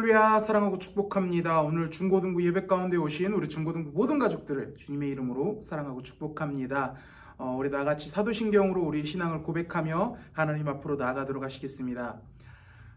할렐루야, 사랑하고 축복합니다. 오늘 중고등부 예배 가운데 오신 우리 중고등부 모든 가족들을 주님의 이름으로 사랑하고 축복합니다. 우리 다같이 사도신경으로 우리 신앙을 고백하며 하나님 앞으로 나아가도록 하시겠습니다.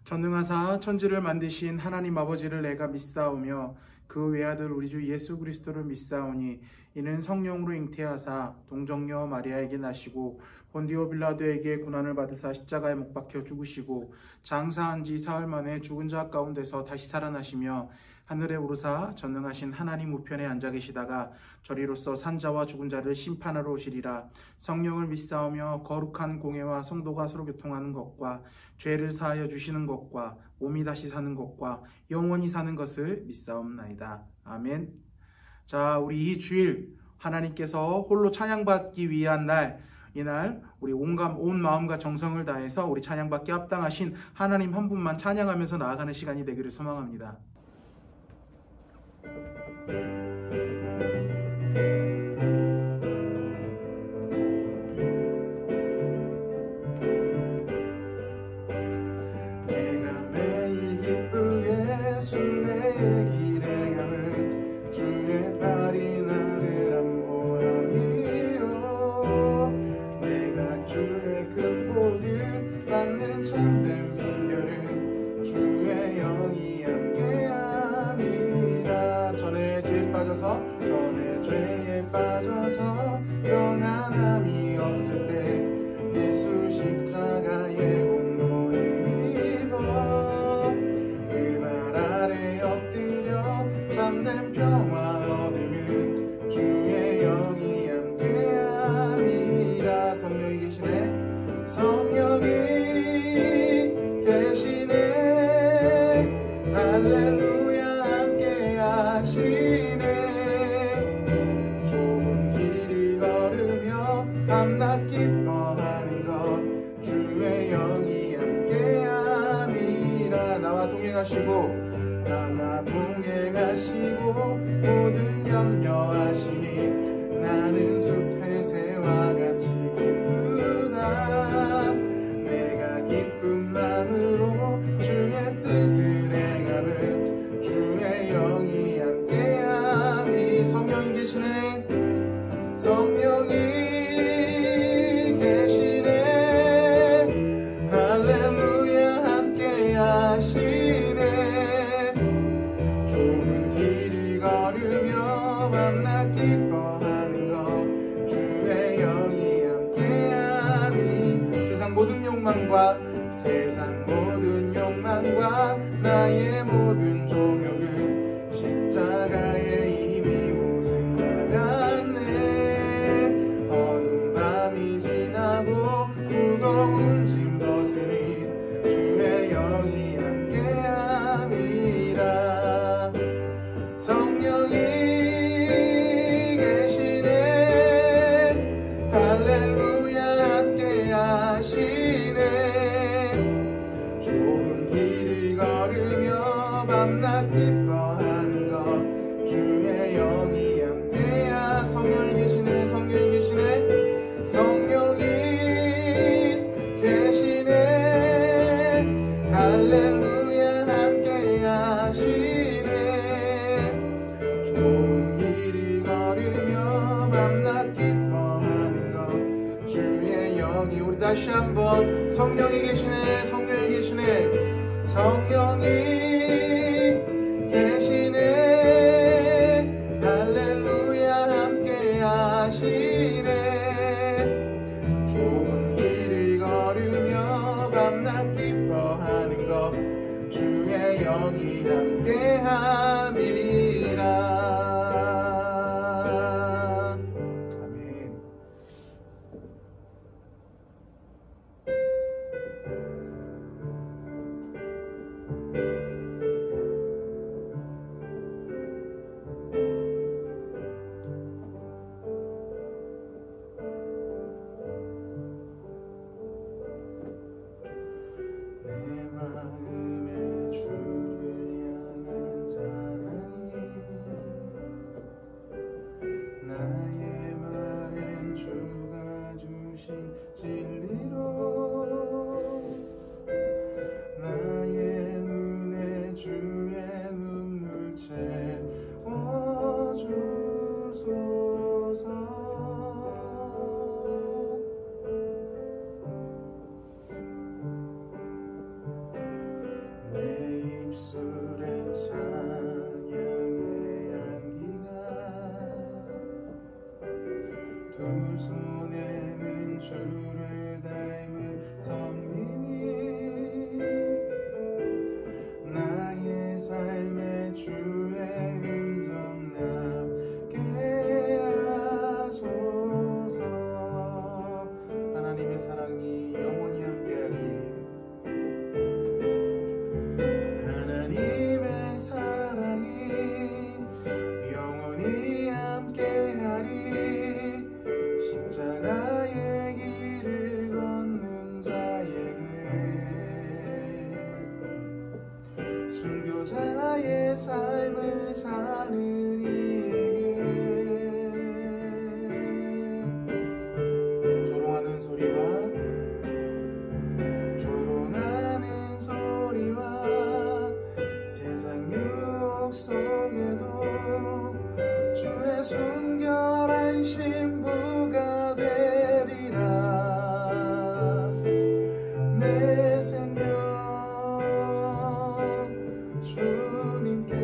전능하사 천지를 만드신 하나님 아버지를 내가 믿사오며 그 외아들 우리 주 예수 그리스도를 믿사오니 이는 성령으로 잉태하사 동정녀 마리아에게 나시고 본디오 빌라도에게 고난을 받으사 십자가에 못 박혀 죽으시고 장사한 지 사흘 만에 죽은 자 가운데서 다시 살아나시며 하늘에 오르사 전능하신 하나님 우편에 앉아 계시다가 저리로서 산자와 죽은 자를 심판하러 오시리라. 성령을 믿사오며 거룩한 공회와 성도가 서로 교통하는 것과 죄를 사하여 주시는 것과 몸이 다시 사는 것과 영원히 사는 것을 믿사옵나이다. 아멘. 자, 우리 이 주일 하나님께서 홀로 찬양받기 위한 날, 이날 우리 온 마음과 정성을 다해서 우리 찬양받기 합당하신 하나님 한 분만 찬양하면서 나아가는 시간이 되기를 소망합니다. 내가 매일 기쁘게 순례의 길에 가는 주의 발이 나를 안보하니요. 내가 주의 큰 복을 받는 참된 비결은 주의 영이 함께하니라. 전에 죄에 빠져서 평안함이 없을 때 예수 십자가의 공로를 입어 그 발 아래 엎드려 참된 평화 얻으면 주의 영이 함께하니라. 성령이 계시네, 성령이 계시네, 할렐루야 함께 하시네. 좁은 길을 걸으며 밤낮 기뻐하는 것 주의 영이 함께함이라. 나와 동행하시고 모든 염려하시니 나는 숲의 새와 같이 기쁘다. 내가 기쁜 마음으로 주의 뜻을 행하면 주의 영이 함께함이. 성령이 계시네, 성령이 계시네, 할렐루야 함께 하시네. 좁은 길을 걸으며 밤낮 기뻐하는 것 주의 영이 함께하니. 세상 모든 욕망과 나의 모든 종욕은 십자가에 이미 못을 박았네. 어두운 밤이 지나고 무거운 짐 벗으니 주의 영이 함께함이라. 성령이 계시네, 할렐루야 함께 하시네. 좁은 길을 걸으며 밤낮 기뻐하는 것 주의 영이 함께하. 성령이 계시네, 성령이 계시네, 성령이 계시네, 할렐루야 함께 하시네. 좁은 길을 걸으며 밤낮 기뻐하는 것 주의 영이. 우리 다시 한번 성령이 계시네, 성령이 계시네, 성령이 계시네, 할렐루야 함께 하시네. 좁은 길을 걸으며 밤낮 기뻐하는 것 주의 영이 함께함이라. 아멘. 신부가 되리라. 내 생명 주님께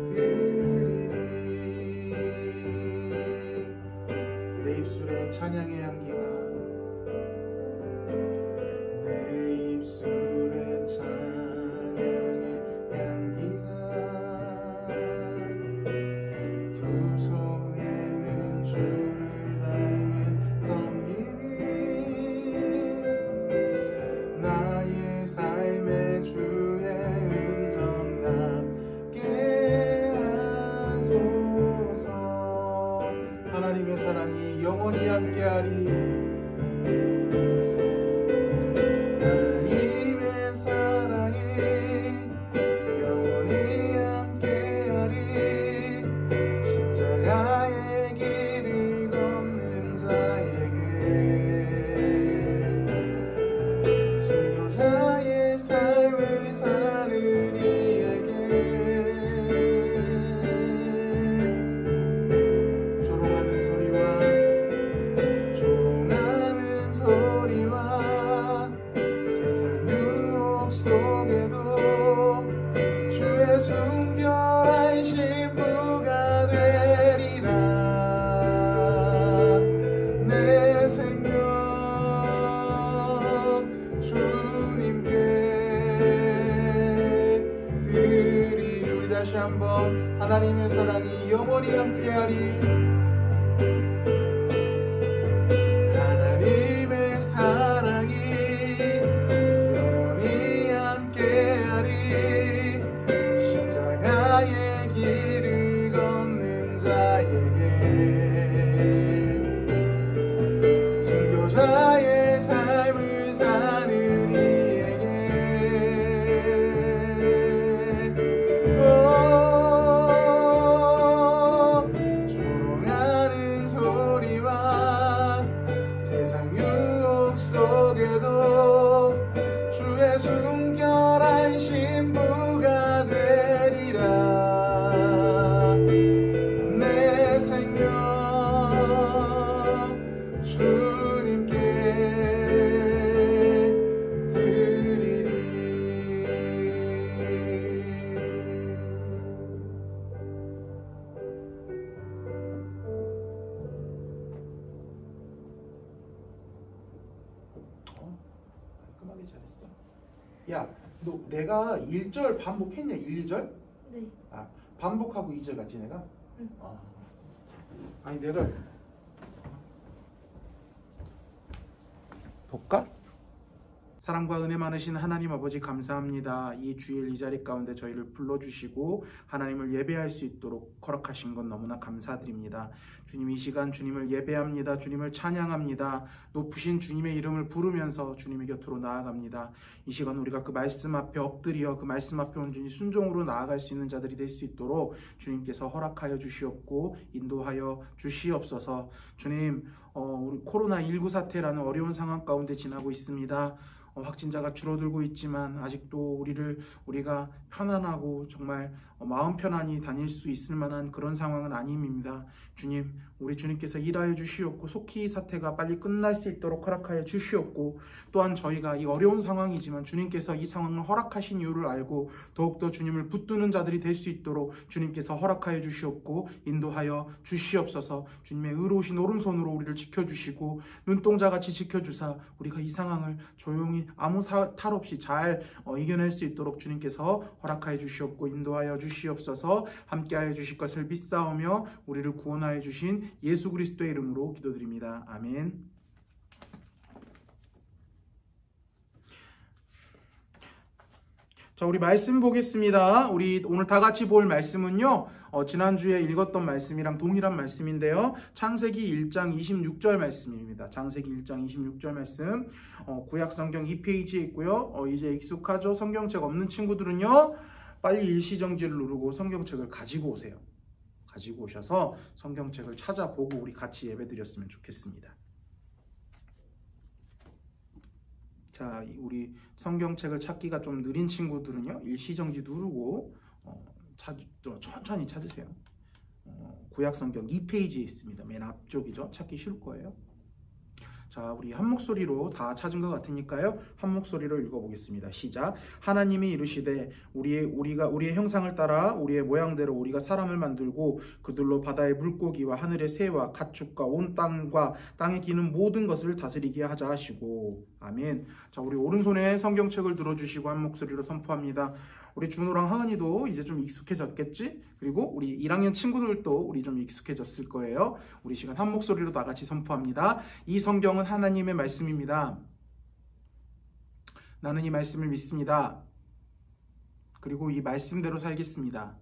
드리리. 내 입술에 찬양의 향기가, 내 입술에 찬양의 향기가, 두 손에는 주를 닮은 섬김이, 나의 삶의 주의 은정 남게 하소서. 하나님의 사랑이 영원히 함께하리. 하나님의 사랑이 영원히 함께하리. 십자가의 길을 걷는 자에게, 순교자의 삶을 사는 이에게, 조롱하는 소리와 세상 유혹 속에도 주의 순결한 신부가 되리라. 내 생명 주님께 드리리. 우리 다시 한번 하나님의 사랑이 영원히 함께하리. 하나님의 사랑이 영원히 함께하리. 십자가의 길을 걷는 자에게, 순교자의 삶을 사는 이에게, 조롱하는 소리와 세상 유혹 속에도 주의 순결한 신부가 되리라. 내 생명 주님께 드리리. 깔끔하게 잘했어. 야, 너 내가 1절 반복했냐? 1, 2절? 네. 아, 반복하고 2절 같지 내가? 응. 아니 내가 볼까? 사랑과 은혜 많으신 하나님 아버지 감사합니다. 이 주일 이 자리 가운데 저희를 불러주시고 하나님을 예배할 수 있도록 허락하신 것 너무나 감사드립니다. 주님, 이 시간 주님을 예배합니다. 주님을 찬양합니다. 높으신 주님의 이름을 부르면서 주님의 곁으로 나아갑니다. 이 시간 우리가 그 말씀 앞에 엎드려 그 말씀 앞에 온전히 순종으로 나아갈 수 있는 자들이 될 수 있도록 주님께서 허락하여 주시옵고 인도하여 주시옵소서. 주님, 우리 코로나19 사태라는 어려운 상황 가운데 지나고 있습니다. 확진자가 줄어들고 있지만 아직도 우리가 편안하고 정말 마음 편안히 다닐 수 있을 만한 그런 상황은 아닙니다. 주님, 우리 주님께서 일하여 주시옵고 속히 이 사태가 빨리 끝날 수 있도록 허락하여 주시옵고, 또한 저희가 이 어려운 상황이지만 주님께서 이 상황을 허락하신 이유를 알고 더욱더 주님을 붙드는 자들이 될 수 있도록 주님께서 허락하여 주시옵고 인도하여 주시옵소서. 주님의 의로우신 오른손으로 우리를 지켜주시고 눈동자같이 지켜주사 우리가 이 상황을 조용히 아무 탈 없이 잘 이겨낼 수 있도록 주님께서 허락하여 주시옵고 인도하여 주시옵소서. 함께하여 주실 것을 믿사오며 우리를 구원하여 주신 예수 그리스도의 이름으로 기도드립니다. 아멘. 자, 우리 말씀 보겠습니다. 우리 오늘 다 같이 볼 말씀은요, 지난주에 읽었던 말씀이랑 동일한 말씀인데요. 창세기 1장 26절 말씀입니다. 창세기 1장 26절 말씀, 구약 성경 2페이지에 있고요. 이제 익숙하죠? 성경책 없는 친구들은요, 빨리 일시정지를 누르고 성경책을 가지고 오세요. 가지고 오셔서 성경책을 찾아보고 우리 같이 예배드렸으면 좋겠습니다. 자, 우리 성경책을 찾기가 좀 느린 친구들은요, 일시정지 누르고 천천히 찾으세요. 구약성경 2페이지에 있습니다. 맨 앞쪽이죠. 찾기 쉬울 거예요. 자, 우리 한 목소리로 다 찾은 것 같으니까요. 한 목소리로 읽어보겠습니다. 시작. 하나님이 이르시되 우리의 형상을 따라 우리의 모양대로 우리가 사람을 만들고 그들로 바다의 물고기와 하늘의 새와 가축과 온 땅과 땅에 기는 모든 것을 다스리게 하자 하시고. 아멘. 자, 우리 오른손에 성경책을 들어주시고 한 목소리로 선포합니다. 우리 준호랑 하은이도 이제 좀 익숙해졌겠지? 그리고 우리 1학년 친구들도 우리 좀 익숙해졌을 거예요. 우리 시간 한 목소리로 다 같이 선포합니다. 이 성경은 하나님의 말씀입니다. 나는 이 말씀을 믿습니다. 그리고 이 말씀대로 살겠습니다.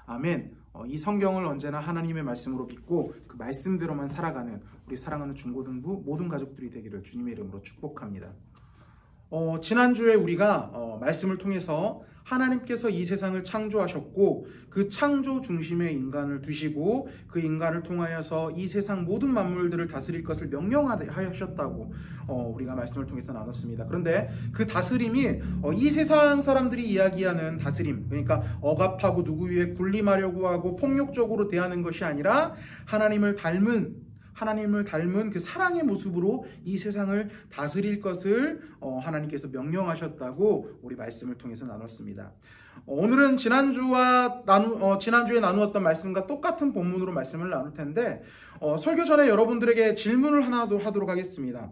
아멘. 이 성경을 언제나 하나님의 말씀으로 믿고 그 말씀대로만 살아가는 우리 사랑하는 중고등부 모든 가족들이 되기를 주님의 이름으로 축복합니다. 지난주에 우리가 말씀을 통해서 하나님께서 이 세상을 창조하셨고 그 창조 중심의 인간을 두시고 그 인간을 통하여서 이 세상 모든 만물들을 다스릴 것을 명령하셨다고 우리가 말씀을 통해서 나눴습니다. 그런데 그 다스림이 이 세상 사람들이 이야기하는 다스림, 그러니까 억압하고 누구 위에 군림하려고 하고 폭력적으로 대하는 것이 아니라 하나님을 닮은 그 사랑의 모습으로 이 세상을 다스릴 것을 하나님께서 명령하셨다고 우리 말씀을 통해서 나눴습니다. 오늘은 지난주에 나누었던 말씀과 똑같은 본문으로 말씀을 나눌 텐데 설교 전에 여러분들에게 질문을 하나 하도록 하겠습니다.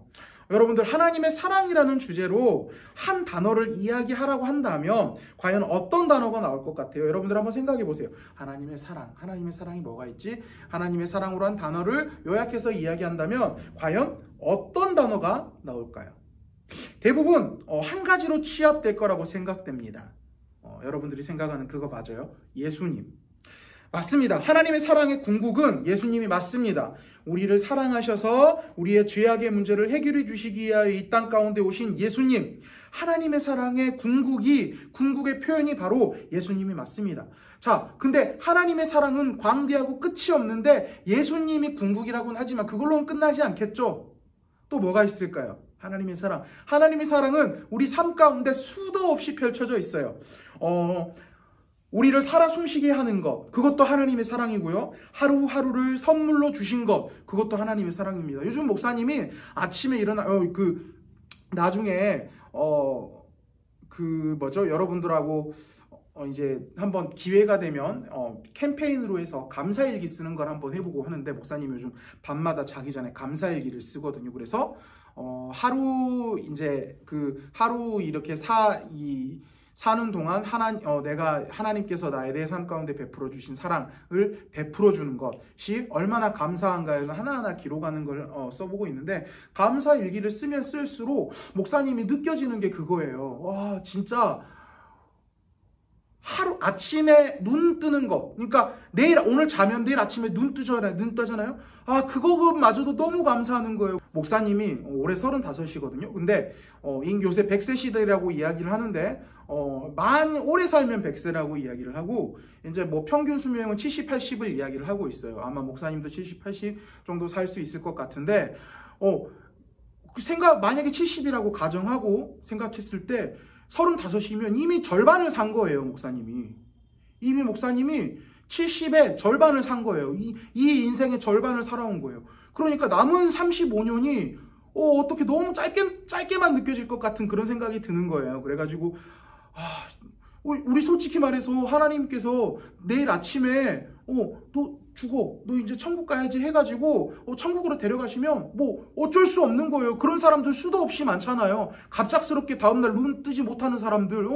여러분들, 하나님의 사랑이라는 주제로 한 단어를 이야기하라고 한다면 과연 어떤 단어가 나올 것 같아요? 여러분들 한번 생각해 보세요. 하나님의 사랑이 뭐가 있지? 하나님의 사랑으로 한 단어를 요약해서 이야기한다면 과연 어떤 단어가 나올까요? 대부분 한 가지로 취합될 거라고 생각됩니다. 여러분들이 생각하는 그거 맞아요? 예수님. 맞습니다. 하나님의 사랑의 궁극은 예수님이 맞습니다. 우리를 사랑하셔서 우리의 죄악의 문제를 해결해 주시기 위하여 이 땅 가운데 오신 예수님. 하나님의 사랑의 궁극의 표현이 바로 예수님이 맞습니다. 자, 근데 하나님의 사랑은 광대하고 끝이 없는데 예수님이 궁극이라고는 하지만 그걸로는 끝나지 않겠죠? 또 뭐가 있을까요? 하나님의 사랑. 하나님의 사랑은 우리 삶 가운데 수도 없이 펼쳐져 있어요. 우리를 살아 숨쉬게 하는 것, 그것도 하나님의 사랑이고요. 하루하루를 선물로 주신 것, 그것도 하나님의 사랑입니다. 요즘 목사님이 아침에 나중에 여러분들하고 이제 한번 기회가 되면 캠페인으로 해서 감사일기 쓰는 걸 한번 해보고 하는데, 목사님이 요즘 밤마다 자기 전에 감사일기를 쓰거든요. 그래서 하루 이렇게 사는 동안 내가 하나님께서 나에 대해 삶 가운데 베풀어 주신 사랑을 베풀어 주는 것이 얼마나 감사한가요? 하나하나 기록하는 걸 써보고 있는데, 감사 일기를 쓰면 쓸수록 목사님이 느껴지는 게 그거예요. 와, 진짜 하루 아침에 눈 뜨는 거, 그러니까 오늘 자면 내일 아침에 눈 뜨잖아요. 아, 그거마저도 너무 감사하는 거예요. 목사님이 올해 35이거든요. 근데 요새 100세 시대라고 이야기를 하는데 오래 살면 100세라고 이야기를 하고, 이제 뭐 평균 수명은 70, 80을 이야기를 하고 있어요. 아마 목사님도 70, 80 정도 살 수 있을 것 같은데, 만약에 70이라고 가정하고 생각했을 때 35이면 이미 절반을 산 거예요, 목사님이. 이미 목사님이 70의 절반을 산 거예요. 이 인생의 절반을 살아온 거예요. 그러니까 남은 35년이 어떻게 너무 짧게만 느껴질 것 같은 그런 생각이 드는 거예요. 그래가지고 우리 솔직히 말해서 하나님께서 내일 아침에 너 죽어, 너 이제 천국 가야지 해가지고 천국으로 데려가시면 뭐 어쩔 수 없는 거예요. 그런 사람들 수도 없이 많잖아요. 갑작스럽게 다음날 눈 뜨지 못하는 사람들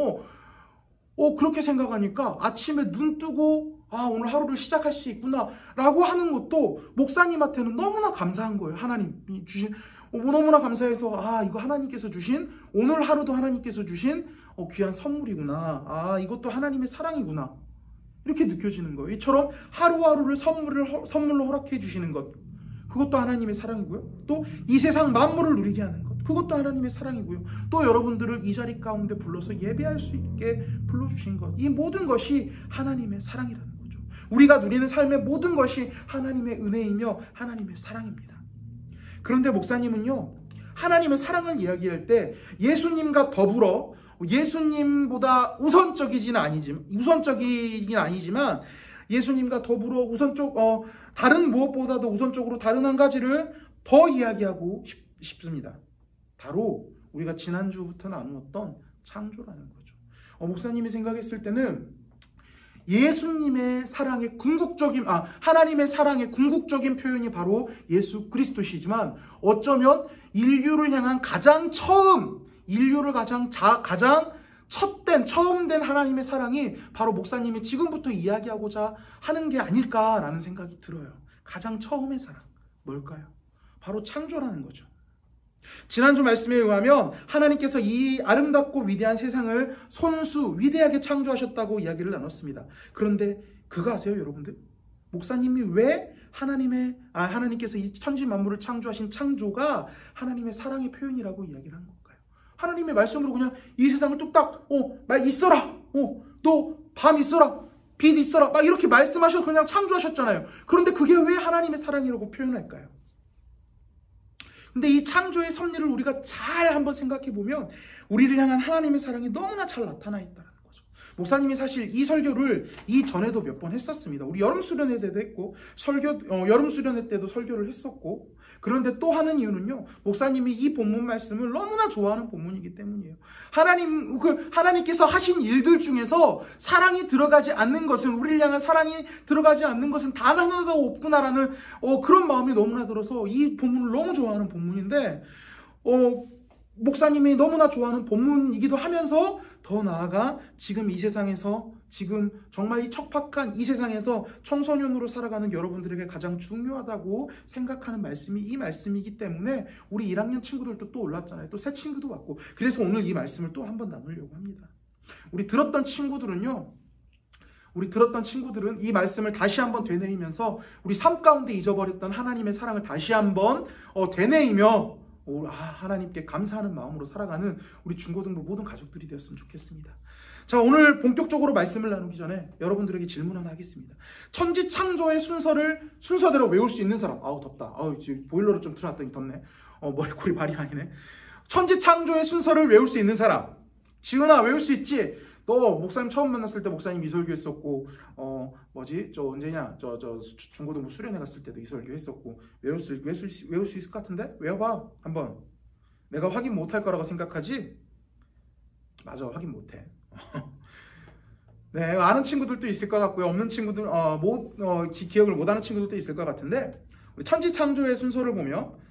그렇게 생각하니까 아침에 눈 뜨고 오늘 하루를 시작할 수 있구나 라고 하는 것도 목사님한테는 너무나 감사한 거예요. 하나님이 주신 너무나 감사해서 이거 하나님께서 주신, 오늘 하루도 하나님께서 주신 귀한 선물이구나. 이것도 하나님의 사랑이구나. 이렇게 느껴지는 거예요. 이처럼 하루하루를 선물로 허락해 주시는 것, 그것도 하나님의 사랑이고요. 또 이 세상 만물을 누리게 하는 것, 그것도 하나님의 사랑이고요. 또 여러분들을 이 자리 가운데 불러서 예배할 수 있게 불러주신 것, 이 모든 것이 하나님의 사랑이라는 거죠. 우리가 누리는 삶의 모든 것이 하나님의 은혜이며 하나님의 사랑입니다. 그런데 목사님은요, 하나님의 사랑을 이야기할 때 예수님과 더불어 예수님보다 우선적이긴 아니지만 예수님과 더불어 다른 무엇보다도 우선적으로 다른 한 가지를 더 이야기하고 싶습니다. 바로 우리가 지난주부터 나누었던 창조라는 거죠. 목사님이 생각했을 때는 예수님의 사랑의 하나님의 사랑의 궁극적인 표현이 바로 예수 그리스도시지만 어쩌면 인류를 향한 인류를 가장 처음 된 하나님의 사랑이 바로 목사님이 지금부터 이야기하고자 하는 게 아닐까라는 생각이 들어요. 가장 처음의 사랑, 뭘까요? 바로 창조라는 거죠. 지난주 말씀에 의하면 하나님께서 이 아름답고 위대한 세상을 위대하게 창조하셨다고 이야기를 나눴습니다. 그런데 그거 아세요, 여러분들? 목사님이 왜 하나님께서 이 천지 만물을 창조하신 창조가 하나님의 사랑의 표현이라고 이야기를 한 걸까요? 하나님의 말씀으로 그냥 이 세상을 뚝딱 있어라, 너 밤 있어라, 빛 있어라, 막 이렇게 말씀하셔서 그냥 창조하셨잖아요. 그런데 그게 왜 하나님의 사랑이라고 표현할까요? 근데 이 창조의 섭리를 우리가 잘 한번 생각해 보면 우리를 향한 하나님의 사랑이 너무나 잘 나타나 있다는 거죠. 목사님이 사실 이 설교를 이전에도 몇 번 했었습니다. 우리 여름 수련회 때도 했고 여름 수련회 때도 설교를 했었고, 그런데 또 하는 이유는요, 목사님이 이 본문 말씀을 너무나 좋아하는 본문이기 때문이에요. 하나님께서 하신 일들 중에서 사랑이 들어가지 않는 것은, 우리를 향한 사랑이 들어가지 않는 것은 단 하나도 없구나라는 그런 마음이 너무나 들어서 이 본문을 너무 좋아하는 본문인데, 목사님이 너무나 좋아하는 본문이기도 하면서 더 나아가 지금 이 세상에서, 지금 정말 이 척박한 이 세상에서 청소년으로 살아가는 여러분들에게 가장 중요하다고 생각하는 말씀이 이 말씀이기 때문에 우리 1학년 친구들도 또 올랐잖아요. 또 새 친구도 왔고, 그래서 오늘 이 말씀을 또 한번 나누려고 합니다. 우리 들었던 친구들은 이 말씀을 다시 한번 되뇌이면서 우리 삶 가운데 잊어버렸던 하나님의 사랑을 다시 한번 되뇌이며 하나님께 감사하는 마음으로 살아가는 우리 중고등부 모든 가족들이 되었으면 좋겠습니다. 자, 오늘 본격적으로 말씀을 나누기 전에 여러분들에게 질문 하나 하겠습니다. 천지 창조의 순서대로 외울 수 있는 사람. 덥다. 지금 보일러를 좀 틀어놨더니 덥네. 머리꼬리 발이 아니네. 천지 창조의 순서를 외울 수 있는 사람. 지은아, 외울 수 있지? 너 목사님 처음 만났을 때 목사님 이설교 했었고, 중고등부 수련회 갔을 때도 이설교 했었고, 외울 수 있을 것 같은데? 외워봐, 한번. 내가 확인 못할 거라고 생각하지? 맞아, 확인 못해. 네, 아는 친구들도 있을 것 같고요. 없는 친구들, 기억을 못하는 친구들도 있을 것 같은데, 우리 천지 창조의 순서를 보면,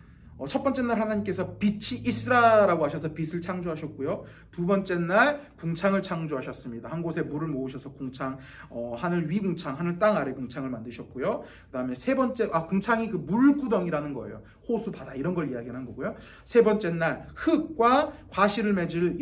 첫 번째 날 하나님께서 빛이 있으라라고 하셔서 빛을 창조하셨고요. 두 번째 날 궁창을 창조하셨습니다. 한 곳에 물을 모으셔서 궁창, 하늘 위 궁창, 하늘 땅 아래 궁창을 만드셨고요. 그 다음에 세 번째, 궁창이 그 물구덩이라는 거예요. 호수, 바다 이런 걸 이야기하는 거고요. 세 번째 날 흙과 과실을 맺을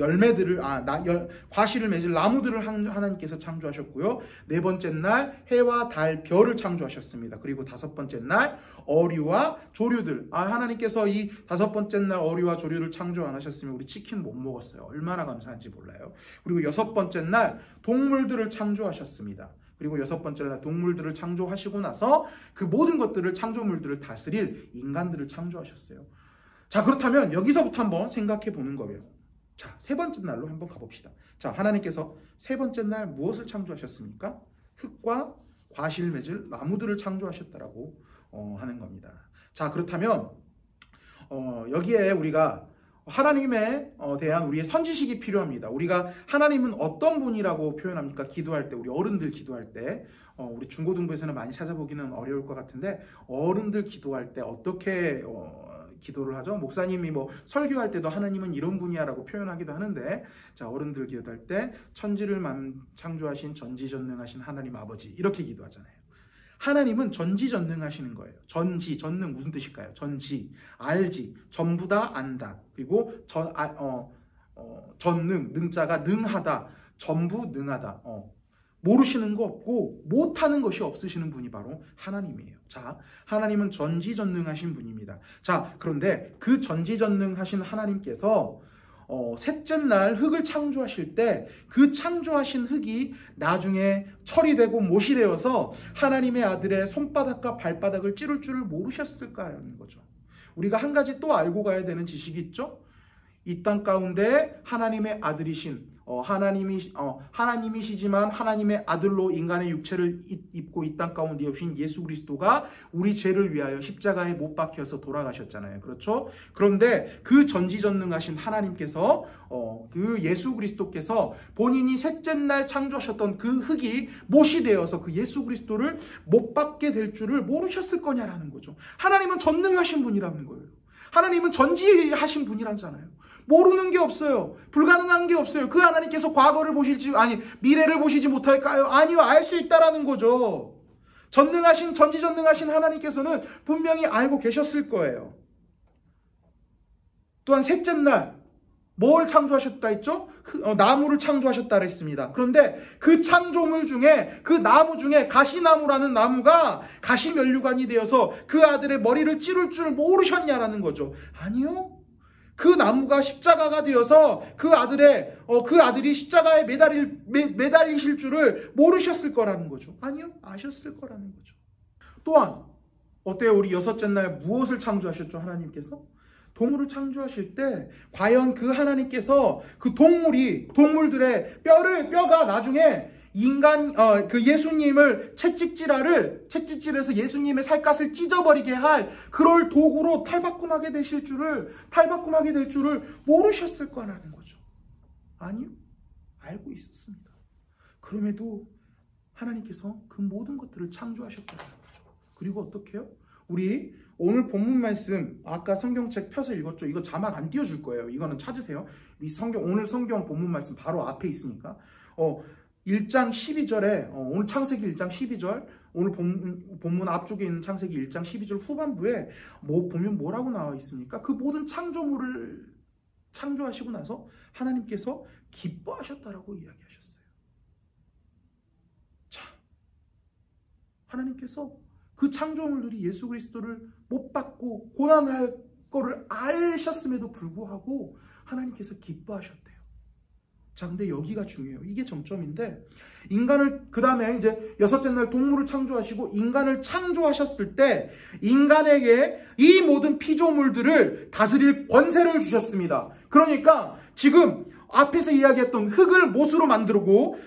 과실을 맺을 나무들을 하나님께서 창조하셨고요. 네 번째 날 해와 달, 별을 창조하셨습니다. 그리고 다섯 번째 날 어류와 조류들. 하나님께서 이 다섯 번째 날 어류와 조류를 창조 안 하셨으면 우리 치킨 못 먹었어요. 얼마나 감사한지 몰라요. 그리고 여섯 번째 날 동물들을 창조하셨습니다. 그리고 여섯 번째 날 동물들을 창조하시고 나서 그 모든 것들을, 창조물들을 다스릴 인간들을 창조하셨어요. 자, 그렇다면 여기서부터 한번 생각해 보는 거예요. 자, 세 번째 날로 한번 가봅시다. 자, 하나님께서 세 번째 날 무엇을 창조하셨습니까? 흙과 과실 맺을 나무들을 창조하셨다라고 하는 겁니다. 자, 그렇다면 여기에 우리가 하나님에 대한 우리의 선지식이 필요합니다. 우리가 하나님은 어떤 분이라고 표현합니까? 기도할 때, 우리 어른들 기도할 때, 우리 중고등부에서는 많이 찾아보기는 어려울 것 같은데, 어른들 기도할 때 어떻게 기도를 하죠? 목사님이 설교할 때도 하나님은 이런 분이야라고 표현하기도 하는데, 자, 어른들 기도할 때 천지를 창조하신 전지전능하신 하나님 아버지, 이렇게 기도하잖아요. 하나님은 전지전능하시는 거예요. 전능 무슨 뜻일까요? 전지, 알지, 전부 다 안다. 그리고 전능, 능자가 능하다, 전부 능하다. 모르시는 거 없고 못하는 것이 없으시는 분이 바로 하나님이에요. 자, 하나님은 전지전능하신 분입니다. 자, 그런데 그 전지전능하신 하나님께서 셋째 날 흙을 창조하실 때 그 창조하신 흙이 나중에 철이 되고 못이 되어서 하나님의 아들의 손바닥과 발바닥을 찌를 줄을 모르셨을까라는 거죠. 우리가 한 가지 또 알고 가야 되는 지식이 있죠. 이 땅 가운데 하나님의 아들이신 하나님이시지만 하나님의 아들로 인간의 육체를 입고 이 땅 가운데 오신 예수 그리스도가 우리 죄를 위하여 십자가에 못 박혀서 돌아가셨잖아요. 그렇죠? 그런데 그 전지전능하신 하나님께서 그 예수 그리스도께서 본인이 셋째 날 창조하셨던 그 흙이 못이 되어서 그 예수 그리스도를 못 박게 될 줄을 모르셨을 거냐라는 거죠. 하나님은 전능하신 분이라는 거예요. 하나님은 전지하신 분이라잖아요. 모르는 게 없어요. 불가능한 게 없어요. 그 하나님께서 과거를 보실지, 미래를 보시지 못할까요? 아니요, 알 수 있다라는 거죠. 전지전능하신 하나님께서는 분명히 알고 계셨을 거예요. 또한 셋째 날, 뭘 창조하셨다 했죠? 나무를 창조하셨다 했습니다. 그런데 그 창조물 중에, 그 나무 중에 가시나무라는 나무가 가시면류관이 되어서 그 아들의 머리를 찌를 줄 모르셨냐라는 거죠. 아니요. 그 나무가 십자가가 되어서 그 아들이 십자가에 매달리실 줄을 모르셨을 거라는 거죠. 아니요, 아셨을 거라는 거죠. 또한 어때요? 우리 여섯째 날 무엇을 창조하셨죠? 하나님께서 동물을 창조하실 때 과연 그 하나님께서 그 동물들의 뼈가 나중에 그 예수님을 채찍질해서 예수님의 살갗을 찢어버리게 할 그럴 도구로 탈바꿈하게 될 줄을 모르셨을 거라는 거죠. 아니요, 알고 있었습니다. 그럼에도 하나님께서 그 모든 것들을 창조하셨다는 거죠. 그리고 어떻게 해요? 우리 오늘 본문 말씀 아까 성경책 펴서 읽었죠. 이거 자막 안 띄워줄 거예요. 이거는 찾으세요. 오늘 성경 본문 말씀 바로 앞에 있으니까 1장 12절에 오늘 창세기 1장 12절 오늘 본문 앞쪽에 있는 창세기 1장 12절 후반부에 보면 뭐라고 나와 있습니까? 그 모든 창조물을 창조하시고 나서 하나님께서 기뻐하셨다라고 이야기하셨어요. 자, 하나님께서 그 창조물들이 예수 그리스도를 못 받고 고난할 거를 아셨음에도 불구하고 하나님께서 기뻐하셨대요. 자, 근데 여기가 중요해요. 이게 점점인데, 그 다음에 이제 여섯째 날 동물을 창조하시고 인간을 창조하셨을 때, 인간에게 이 모든 피조물들을 다스릴 권세를 주셨습니다. 그러니까 지금 앞에서 이야기했던 흙을 못으로 만들고,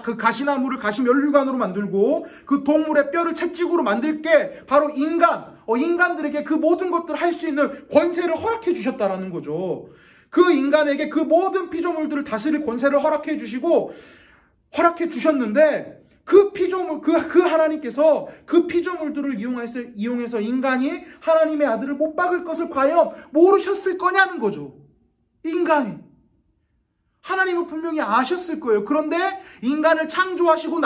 그 가시나무를 가시면류관으로 만들고, 그 동물의 뼈를 채찍으로 만들 게 바로 인간들에게 그 모든 것들을 할 수 있는 권세를 허락해 주셨다라는 거죠. 그 인간에게 그 모든 피조물들을 다스릴 권세를 허락해 주셨는데, 그 하나님께서 그 피조물들을 이용해서 인간이 하나님의 아들을 못 박을 것을 과연 모르셨을 거냐는 거죠. 인간이. 하나님은 분명히 아셨을 거예요. 그런데 인간을 창조하시고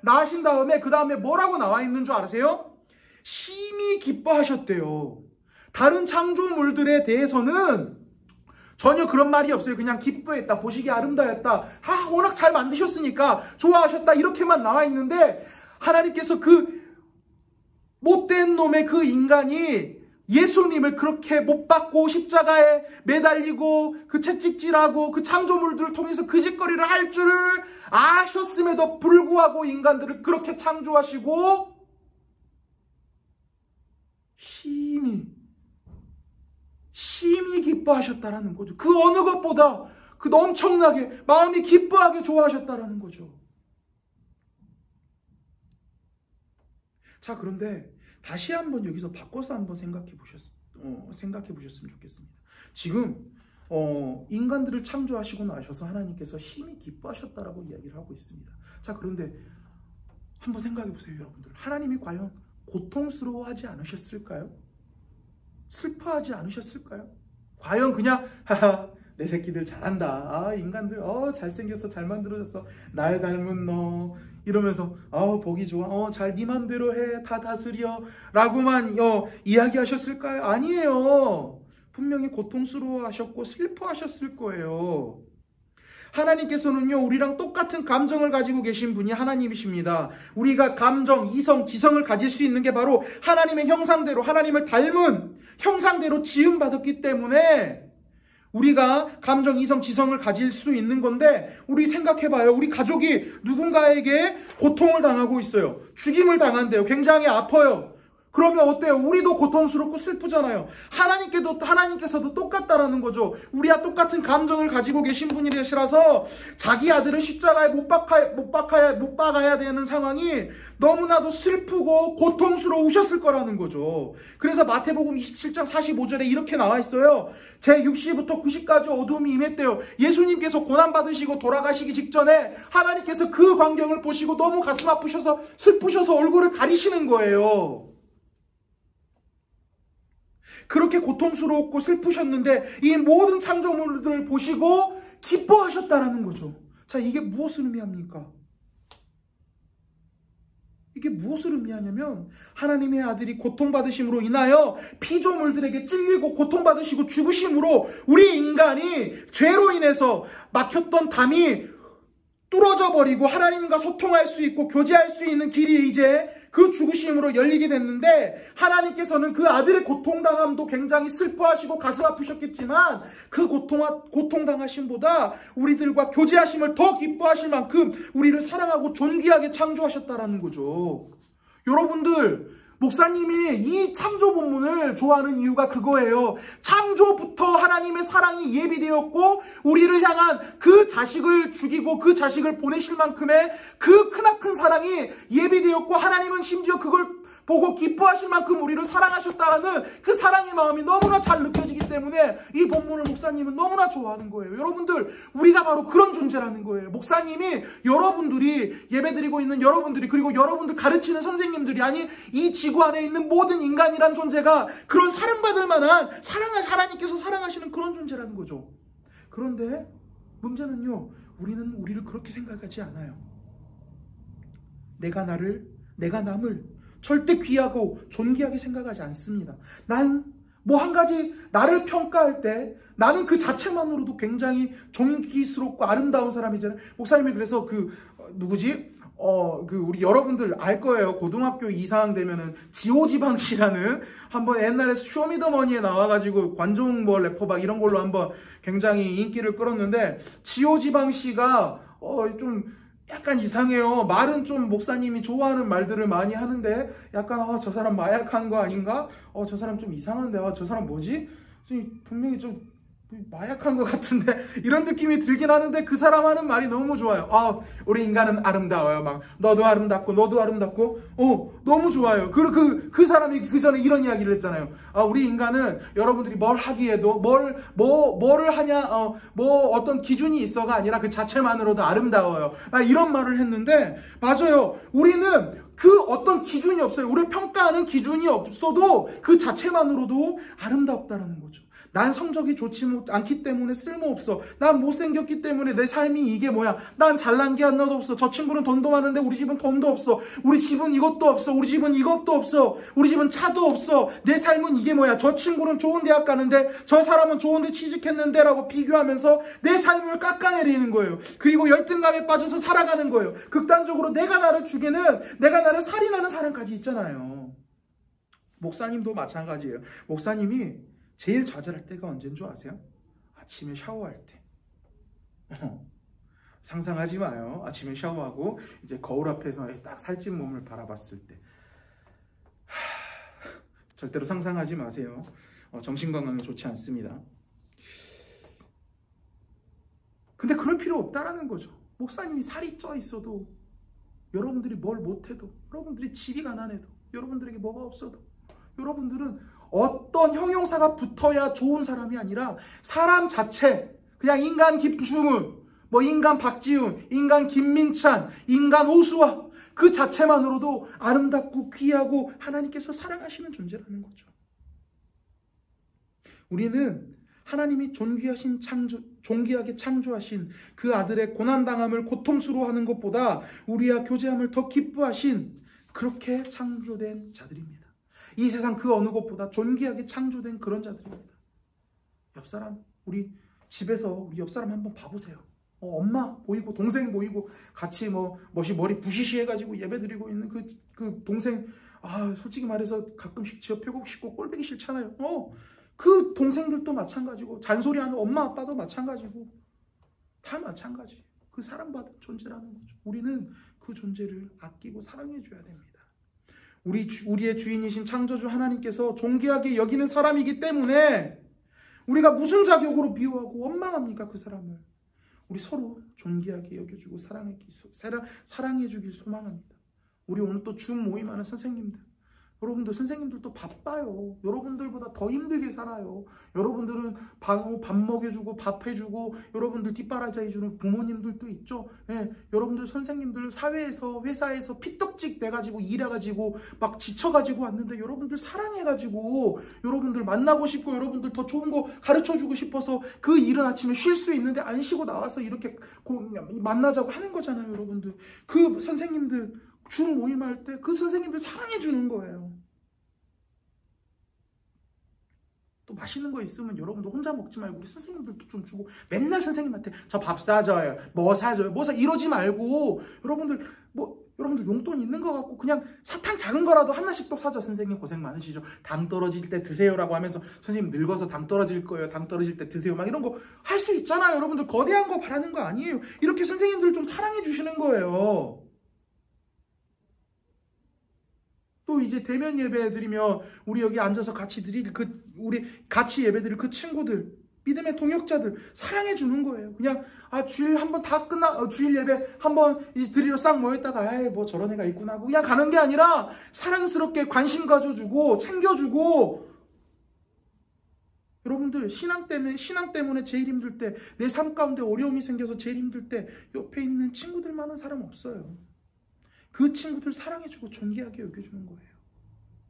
낳으신 다음에 그 다음에 뭐라고 나와 있는 줄 아세요? 심히 기뻐하셨대요. 다른 창조물들에 대해서는 전혀 그런 말이 없어요. 그냥 기뻐했다, 보시기 아름다웠다, 워낙 잘 만드셨으니까 좋아하셨다, 이렇게만 나와 있는데, 하나님께서 그 못된 놈의 그 인간이 예수님을 그렇게 못 박고 십자가에 매달리고 그 채찍질하고 그 창조물들을 통해서 그 짓거리를 할 줄을 아셨음에도 불구하고 인간들을 그렇게 창조하시고 심히 기뻐하셨다라는 거죠. 그 어느 것보다 그 엄청나게 마음이 기뻐하게 좋아하셨다라는 거죠. 자, 그런데 다시 한번 여기서 바꿔서 한번 생각해 보셨으면 좋겠습니다. 지금 인간들을 창조하시고 나셔서 하나님께서 심히 기뻐하셨다라고 이야기를 하고 있습니다. 자, 그런데 한번 생각해 보세요, 여러분들. 하나님이 과연 고통스러워하지 않으셨을까요? 슬퍼하지 않으셨을까요? 과연 그냥 내 새끼들 잘한다, 인간들 잘생겼어, 잘 만들어졌어, 날 닮은 너 이러면서 보기 좋아, 잘 네 맘대로 해, 다 다스려 라고만 이야기하셨을까요? 아니에요. 분명히 고통스러워하셨고 슬퍼하셨을 거예요. 하나님께서는요, 우리랑 똑같은 감정을 가지고 계신 분이 하나님이십니다. 우리가 감정, 이성, 지성을 가질 수 있는 게 바로 하나님의 형상대로, 하나님을 닮은 형상대로 지음받았기 때문에 우리가 감정, 이성, 지성을 가질 수 있는 건데, 우리 생각해봐요. 우리 가족이 누군가에게 고통을 당하고 있어요. 죽임을 당한대요. 굉장히 아파요. 그러면 어때요? 우리도 고통스럽고 슬프잖아요. 하나님께서도 똑같다라는 거죠. 우리와 똑같은 감정을 가지고 계신 분이시라서 자기 아들을 십자가에 못 박아야 되는 상황이 너무나도 슬프고 고통스러우셨을 거라는 거죠. 그래서 마태복음 27장 45절에 이렇게 나와 있어요. 제60부터 90까지 어둠이 임했대요. 예수님께서 고난받으시고 돌아가시기 직전에 하나님께서 그 광경을 보시고 너무 가슴 아프셔서 슬프셔서 얼굴을 가리시는 거예요. 그렇게 고통스럽고 슬프셨는데 이 모든 창조물들을 보시고 기뻐하셨다라는 거죠. 자, 이게 무엇을 의미합니까? 이게 무엇을 의미하냐면 하나님의 아들이 고통받으심으로 인하여 피조물들에게 찔리고 고통받으시고 죽으심으로 우리 인간이 죄로 인해서 막혔던 담이 뚫어져 버리고 하나님과 소통할 수 있고 교제할 수 있는 길이 이제 그 죽으심으로 열리게 됐는데, 하나님께서는 그 아들의 고통당함도 굉장히 슬퍼하시고 가슴 아프셨겠지만 그 고통당하심보다 우리들과 교제하심을 더 기뻐하실 만큼 우리를 사랑하고 존귀하게 창조하셨다라는 거죠. 여러분들, 목사님이 이 창조 본문을 좋아하는 이유가 그거예요. 창조부터 하나님의 사랑이 예비되었고 우리를 향한 그 자식을 죽이고 그 자식을 보내실 만큼의 그 크나큰 사랑이 예비되었고, 하나님은 심지어 그걸 보고 기뻐하실 만큼 우리를 사랑하셨다라는 그 사랑의 마음이 너무나 잘 느껴지기 때문에 이 본문을 목사님은 너무나 좋아하는 거예요. 여러분들, 우리가 바로 그런 존재라는 거예요. 목사님이 여러분들이, 예배드리고 있는 여러분들이, 그리고 여러분들 가르치는 선생님들이, 아니 이 지구 안에 있는 모든 인간이란 존재가 그런 사랑받을 만한, 하나님께서 사랑하시는 그런 존재라는 거죠. 그런데 문제는요, 우리는 우리를 그렇게 생각하지 않아요. 내가 남을 절대 귀하고 존귀하게 생각하지 않습니다. 난 뭐 한 가지 나를 평가할 때 나는 그 자체만으로도 굉장히 존귀스럽고 아름다운 사람이잖아요. 목사님이 그래서 우리 여러분들 알 거예요. 고등학교 이상 되면은 지오지방 씨라는, 한번 옛날에 쇼미더머니에 나와가지고 관종 래퍼 막 이런 걸로 한번 굉장히 인기를 끌었는데, 지오지방 씨가 좀 약간 이상해요. 말은 좀 목사님이 좋아하는 말들을 많이 하는데 약간 저 사람 마약한 거 아닌가? 저 사람 좀 이상한데 저 사람 뭐지? 분명히 좀 마약한 것 같은데 이런 느낌이 들긴 하는데, 그 사람 하는 말이 너무 좋아요. 우리 인간은 아름다워요. 막 너도 아름답고 너도 아름답고 너무 좋아요. 그 사람이 그 전에 이런 이야기를 했잖아요. 우리 인간은 여러분들이 뭘 하기에도 뭐를 하냐 어떤 기준이 있어가 아니라 그 자체만으로도 아름다워요. 이런 말을 했는데, 맞아요. 우리는 그 어떤 기준이 없어요. 우리를 평가하는 기준이 없어도 그 자체만으로도 아름답다라는 거죠. 난 성적이 좋지 않기 때문에 쓸모없어. 난 못생겼기 때문에 내 삶이 이게 뭐야. 난 잘난 게 하나도 없어. 저 친구는 돈도 많은데 우리 집은 돈도 없어. 우리 집은 이것도 없어. 우리 집은 이것도 없어. 우리 집은 차도 없어. 내 삶은 이게 뭐야. 저 친구는 좋은 대학 가는데 저 사람은 좋은 데 취직했는데 라고 비교하면서 내 삶을 깎아내리는 거예요. 그리고 열등감에 빠져서 살아가는 거예요. 극단적으로 내가 나를 살인하는 사람까지 있잖아요. 목사님도 마찬가지예요. 목사님이 제일 좌절할 때가 언제인 줄 아세요? 아침에 샤워할 때. 상상하지 마요. 아침에 샤워하고 이제 거울 앞에서 딱 살찐 몸을 바라봤을 때. 절대로 상상하지 마세요. 정신건강에 좋지 않습니다. 근데 그럴 필요 없다라는 거죠. 목사님이 살이 쪄 있어도, 여러분들이 뭘 못해도, 여러분들이 집이 가난해도, 여러분들에게 뭐가 없어도, 여러분들은 어떤 형용사가 붙어야 좋은 사람이 아니라 사람 자체, 그냥 인간 김충훈, 인간 박지훈, 인간 김민찬, 인간 오수아, 그 자체만으로도 아름답고 귀하고 하나님께서 사랑하시는 존재라는 거죠. 우리는 하나님이 존귀하게 창조하신 그 아들의 고난당함을 고통스러워하는 것보다 우리와 교제함을 더 기뻐하신, 그렇게 창조된 자들입니다. 이 세상 그 어느 것보다 존귀하게 창조된 그런 자들입니다. 옆사람, 우리 집에서 우리 옆사람 한번 봐보세요. 엄마 보이고 동생 보이고 같이 머리 부시시 해가지고 예배드리고 있는 그 동생, 솔직히 말해서 가끔씩 지 옆에 고 싶고 꼴보기 싫잖아요. 그 동생들도 마찬가지고, 잔소리하는 엄마 아빠도 마찬가지고, 다 마찬가지. 그 사랑받은 존재라는 거죠. 우리는 그 존재를 아끼고 사랑해줘야 됩니다. 우리의 주인이신 창조주 하나님께서 존귀하게 여기는 사람이기 때문에 우리가 무슨 자격으로 미워하고 원망합니까? 그 사람을. 우리 서로 존귀하게 여겨주고 사랑해주길 소망합니다. 우리 오늘 또 줌 모임하는 선생님들, 여러분들 선생님들도 바빠요. 여러분들보다 더 힘들게 살아요. 여러분들은 밥 먹여주고 밥 해주고 여러분들 뒷바라지 해주는 부모님들도 있죠. 예, 여러분들 선생님들 사회에서 회사에서 피떡직 돼가지고 일해가지고 막 지쳐가지고 왔는데 여러분들 사랑해가지고 여러분들 만나고 싶고 여러분들 더 좋은 거 가르쳐주고 싶어서 그 이른 아침에 쉴 수 있는데 안 쉬고 나와서 이렇게 만나자고 하는 거잖아요. 여러분들 그 선생님들 줌 모임할 때 그 선생님들 사랑해 주는 거예요. 또 맛있는 거 있으면 여러분들 혼자 먹지 말고 우리 선생님들도 좀 주고 맨날 선생님한테 저 밥 사줘요, 뭐 사줘요, 뭐 사 이러지 말고 여러분들 용돈 있는 거 같고 그냥 사탕 작은 거라도 하나씩 또 사줘. 선생님 고생 많으시죠. 당 떨어질 때 드세요라고 하면서 선생님 늙어서 당 떨어질 거예요. 당 떨어질 때 드세요. 막 이런 거 할 수 있잖아요. 여러분들 거대한 거 바라는 거 아니에요. 이렇게 선생님들 좀 사랑해 주시는 거예요. 또 이제 대면 예배 드리며 우리 여기 앉아서 같이 드릴 우리 같이 예배 드릴 그 친구들, 믿음의 동역자들 사랑해 주는 거예요. 그냥 주일 한번 다 주일 예배 한번 드리러 싹 모였다가 뭐 저런 애가 있구나 하고 그냥 가는 게 아니라 사랑스럽게 관심 가져주고 챙겨주고. 여러분들 신앙 때문에 제일 힘들 때, 내 삶 가운데 어려움이 생겨서 제일 힘들 때 옆에 있는 친구들만한 사람 없어요. 그 친구들 사랑해주고 존귀하게 여겨주는 거예요.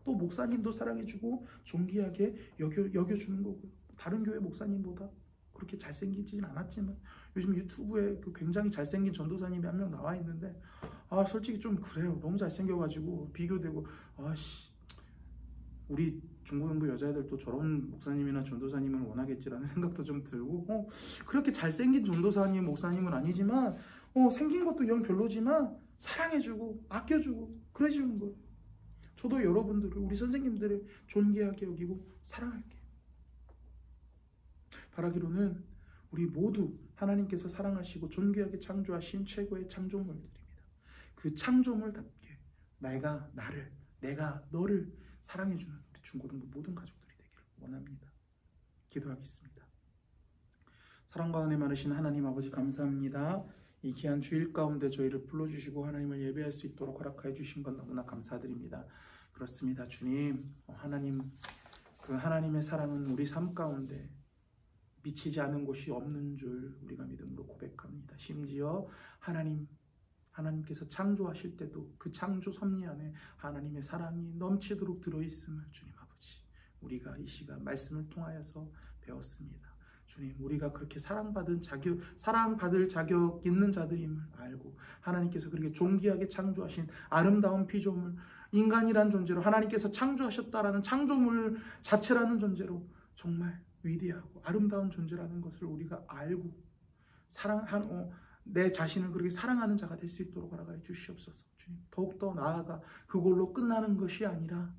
또 목사님도 사랑해주고 존귀하게 여겨주는 거고요. 다른 교회 목사님보다 그렇게 잘생기진 않았지만 요즘 유튜브에 굉장히 잘생긴 전도사님이 한 명 나와 있는데 솔직히 좀 그래요. 너무 잘생겨가지고 비교되고 우리 중고등부 여자애들도 저런 목사님이나 전도사님은 원하겠지라는 생각도 좀 들고 그렇게 잘생긴 전도사님 목사님은 아니지만 생긴 것도 영 별로지만 사랑해주고 아껴주고 그래주는 거예요. 저도 여러분들을 우리 선생님들을 존귀하게 여기고 사랑할게요. 바라기로는 우리 모두 하나님께서 사랑하시고 존귀하게 창조하신 최고의 창조물들입니다. 그 창조물답게 내가 너를 사랑해주는 우리 중고등부 모든 가족들이 되기를 원합니다. 기도하겠습니다. 사랑과 은혜 많으신 하나님 아버지 감사합니다. 이 귀한 주일 가운데 저희를 불러주시고 하나님을 예배할 수 있도록 허락하여 주신 것 너무나 감사드립니다. 그렇습니다. 주님, 그 하나님의 사랑은 우리 삶 가운데 미치지 않은 곳이 없는 줄 우리가 믿음으로 고백합니다. 심지어 하나님께서 창조하실 때도 그 창조 섭리 안에 하나님의 사랑이 넘치도록 들어있음을 주님 아버지 우리가 이 시간 말씀을 통하여서 배웠습니다. 주님, 우리가 그렇게 사랑받을 자격 있는 자들임을 알고 하나님께서 그렇게 존귀하게 창조하신 아름다운 피조물, 인간이란 존재로 하나님께서 창조하셨다라는 창조물 자체라는 존재로 정말 위대하고 아름다운 존재라는 것을 우리가 알고 내 자신을 그렇게 사랑하는 자가 될 수 있도록 허락하여 주시옵소서. 주님, 더욱더 나아가 그걸로 끝나는 것이 아니라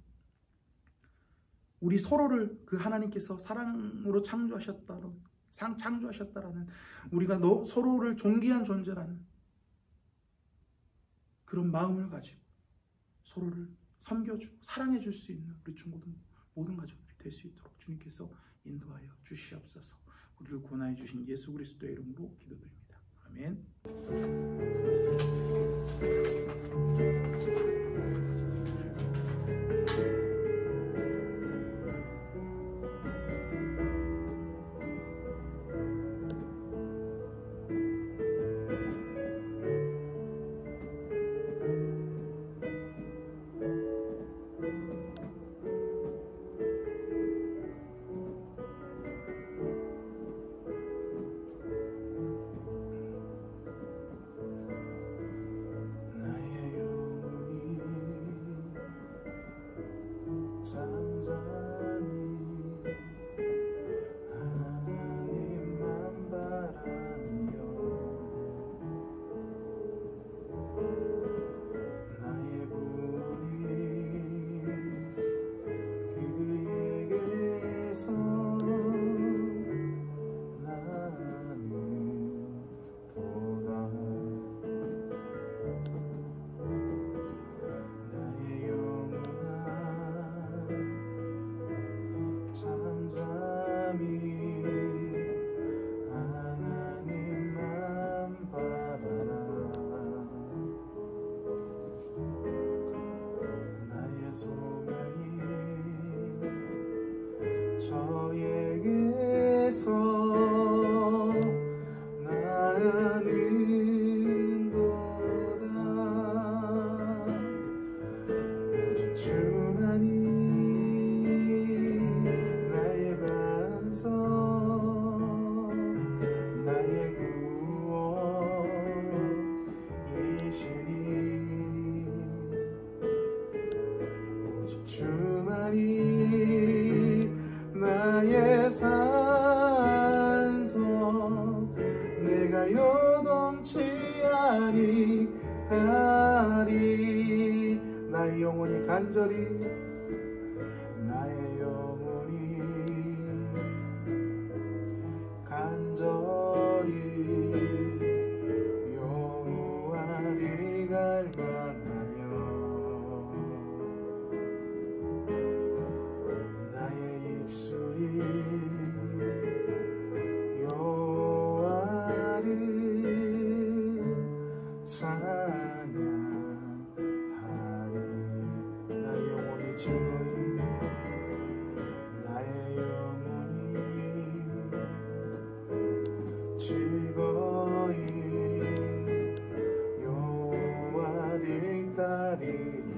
우리 서로를 그 하나님께서 사랑으로 창조하셨다라는 우리가 서로를 존귀한 존재라는 그런 마음을 가지고 서로를 섬겨주고 사랑해줄 수 있는 우리 중고등부 모든 가족들이 될 수 있도록 주님께서 인도하여 주시옵소서. 우리를 구원하여 주신 예수 그리스도의 이름으로 기도드립니다. 아멘. 하리. 나의 영혼이 간절히 나의 영혼이 간절히 여호와를 갈망하며 나의 입술이 여호와를 찬양하리. 나의 영혼이 즐거이 나의 영혼이 즐거이 여호와를 따르리니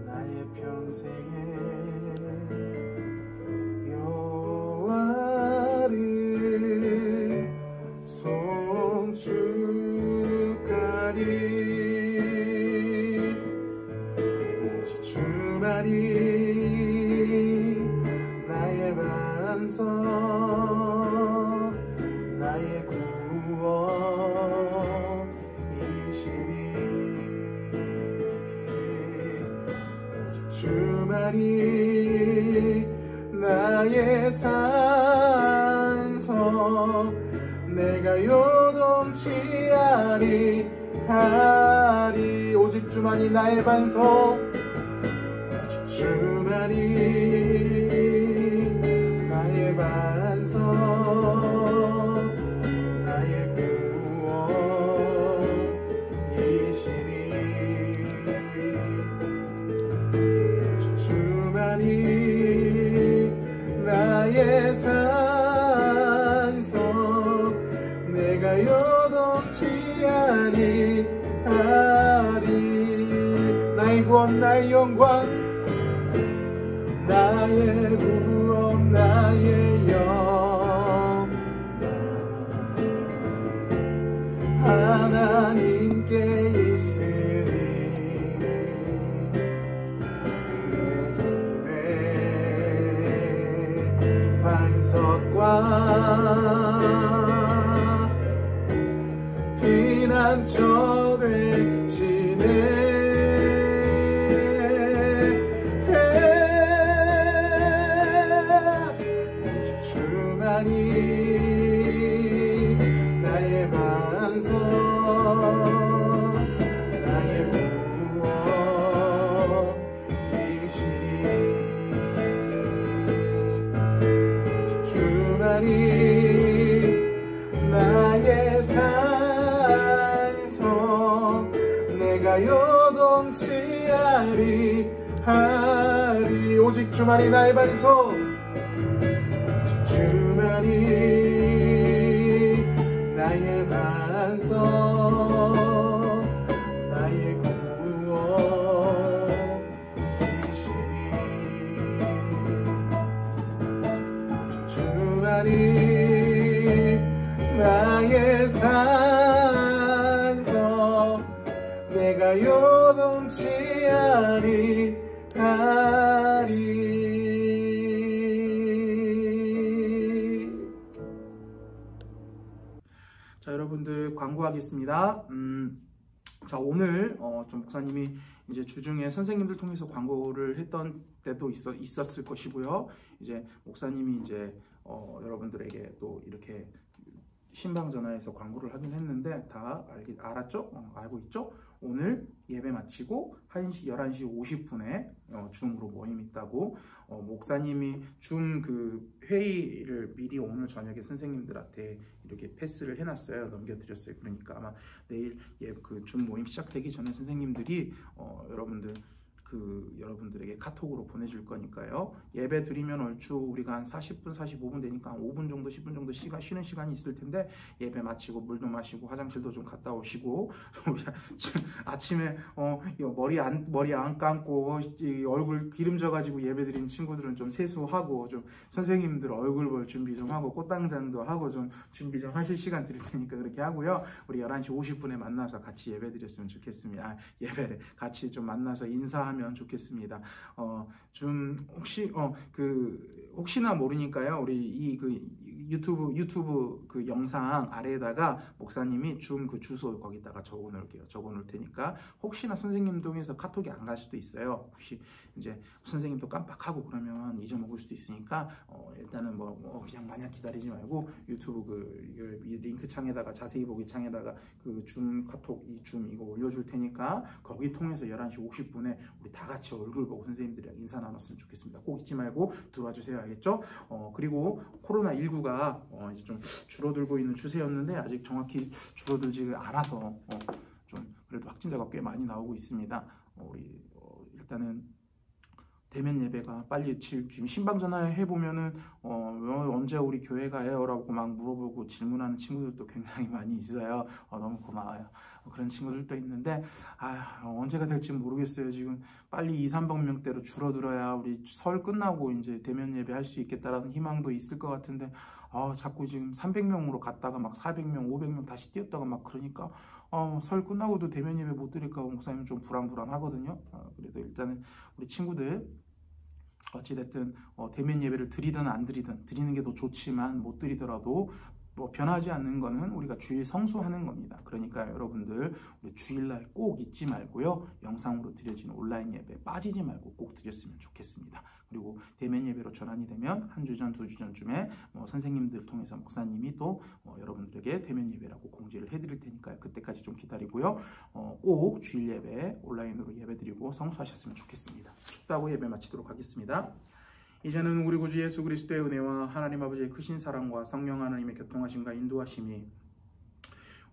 나의 평생에 여호와를 송축하리. 오직 주만이 나의 반석 나의 구원이시니 오직 주만이 나의 산성 내가 요동치 아니하리. 오직 주만이 나의 반석 오직 주만이 나의 반석 나의 구원이시니 오직 주만이 나의 산성 내가 요동치 아니하리. 나의 구원 나의 영광 나의 구원 나의 영광 하나님께 있으리. 내 힘의 반석과 피난처 되시네. 오직 주만이 나의 반석 나의 구원이시니 오직 주만이 나의 산성 내가 요동치 아니하리. 오직 주만이 나의 반석 오직 주만이 나의 반석 나의 구원이시니 오직 주만이 나의 산성 내가 요동치 아니하리. 자, 여러분들 광고하겠습니다. 자, 오늘 좀 목사님이 이제 주중에 선생님들 통해서 광고를 했던 때도 있었을 것이고요. 이제 목사님이 이제 여러분들에게 또 이렇게 신방전화에서 광고를 하긴 했는데 다 알았죠? 알고 있죠? 오늘 예배 마치고 11시 50분에 줌으로 모임 있다고 목사님이 줌 그 회의를 미리 오늘 저녁에 선생님들한테 이렇게 패스를 해놨어요. 넘겨드렸어요. 그러니까 아마 내일 그 줌 모임 시작되기 전에 선생님들이 여러분들에게 카톡으로 보내줄 거니까요. 예배 드리면 얼추 우리가 한 40분, 45분 되니까 한 5분 정도, 10분 정도 쉬는 시간이 있을 텐데 예배 마치고 물도 마시고 화장실도 좀 갔다 오시고 아침에 머리 안 감고 얼굴 기름져 가지고 예배 드린 친구들은 좀 세수하고 좀 선생님들 얼굴 볼 준비 좀 하고 꽃당장도 하고 좀 준비 좀 하실 시간 드릴 테니까 그렇게 하고요. 우리 11시 50분에 만나서 같이 예배 드렸으면 좋겠습니다. 예배를 같이 좀 만나서 인사하면 좋겠습니다. 좀 혹시나 모르니까요. 우리 유튜브 그 영상 아래에다가 목사님이 줌 그 주소 거기다가 적어 놓을 테니까 혹시나 선생님 통해서 카톡이 안 갈 수도 있어요. 혹시 이제 선생님도 깜빡하고 그러면 잊어먹을 수도 있으니까 일단은 그냥 마냥 기다리지 말고 유튜브 이 링크 창에다가 자세히 보기 창에다가 그 줌 카톡 이거 올려줄 테니까 거기 통해서 11시 50분에 우리 다 같이 얼굴 보고 선생님들이랑 인사 나눴으면 좋겠습니다. 꼭 잊지 말고 들어와 주세요. 알겠죠? 그리고 코로나19가 이제 좀 줄어들고 있는 추세였는데 아직 정확히 줄어들지 않아서 좀 그래도 확진자가 꽤 많이 나오고 있습니다. 우리 일단은 대면 예배가 빨리 지금 신방 전화해 보면은 언제 우리 교회 가요?라고 막 물어보고 질문하는 친구들도 굉장히 많이 있어요. 너무 고마워요. 그런 친구들도 있는데 언제가 될지 모르겠어요. 지금 빨리 2-3만 명대로 줄어들어야 우리 설 끝나고 이제 대면 예배 할 수 있겠다라는 희망도 있을 것 같은데 자꾸 지금 300명으로 갔다가 막 400명, 500명 다시 뛰었다가 막 그러니까 설 끝나고도 대면 예배 못 드릴까 목사님 좀 불안하거든요. 그래도 일단은 우리 친구들 어찌됐든 대면 예배를 드리든 안 드리든 드리는 게 더 좋지만 못 드리더라도 변하지 않는 거는 우리가 주일 성수하는 겁니다. 그러니까 여러분들 우리 주일날 꼭 잊지 말고요. 영상으로 드려지는 온라인 예배 빠지지 말고 꼭 드렸으면 좋겠습니다. 그리고 대면 예배로 전환이 되면 한 주 전, 2주 전쯤에 선생님들 통해서 목사님이 또 여러분들에게 대면 예배라고 공지를 해드릴 테니까요. 그때까지 좀 기다리고요. 꼭 주일 예배 온라인으로 예배드리고 성수하셨으면 좋겠습니다. 춥다고 예배 마치도록 하겠습니다. 이제는 우리 구주 예수 그리스도의 은혜와 하나님 아버지의 크신 사랑과 성령 하나님의 교통하심과 인도하심이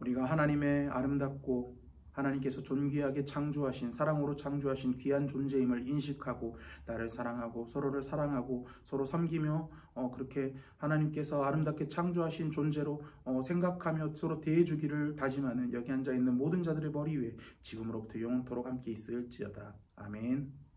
우리가 하나님의 아름답고 하나님께서 존귀하게 창조하신 사랑으로 창조하신 귀한 존재임을 인식하고 나를 사랑하고 서로를 사랑하고 서로 섬기며 그렇게 하나님께서 아름답게 창조하신 존재로 생각하며 서로 대해주기를 다짐하는 여기 앉아있는 모든 자들의 머리 위에 지금으로부터 영원토록 함께 있을지어다. 아멘.